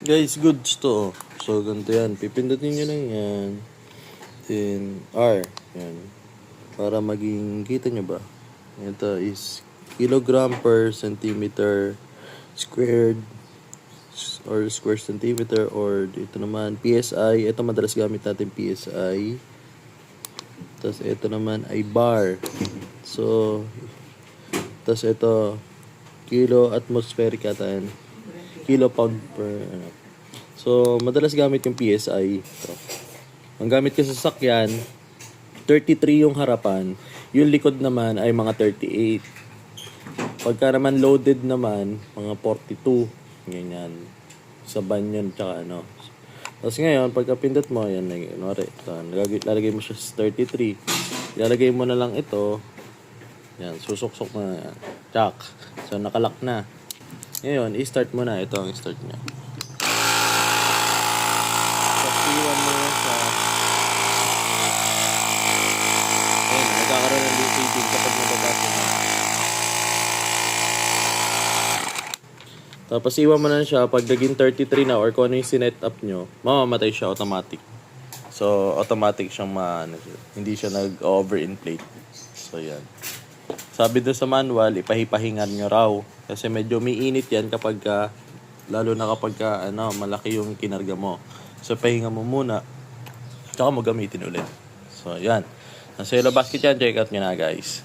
Guys, goods to. So, ganito yan. Pipindutin nyo lang yan. Then, R. Yan. Para maging, kita nyo ba? Ito is kilogram per centimeter squared or square centimeter or dito naman PSI. Ito madalas gamit natin PSI. Tapos ito naman ay bar. So, tapos ito kilo atmospheric ata yan. Kilo pound per ano. So, madalas gamit yung PSI. So, ang gamit ko sa sasakyan, 33 yung harapan. Yung likod naman ay mga 38. Pagka naman loaded naman, mga 42. Ganyan. Sa van yun, tsaka ano. Tapos ngayon, pagka pindot mo, yan, lalagay mo siya sa 33. Ilalagay mo na lang ito. Yan, susuksok na yan. Tsak. So, nakalak na. Ngayon, i-start mo na. Ito ang start niya. Tapos, iwan mo yan sa... Ayan, nagkakaroon ng leakage kapag nababasa na. Tapos, iwan mo na siya. Pag naging 33 na or kung ano yung sinet up nyo, mamamatay siya automatic. So, automatic siyang hindi siya nag-overinflate. So, yan. Sabi doon sa manual, ipahipahingan nyo raw. Kasi medyo may init yan kapag lalo na kapag malaki yung kinarga mo. So, pahinga mo muna. Tsaka mo gamitin ulit. So, yan. Nasa Yellow Basket yan. Check out nyo na, guys.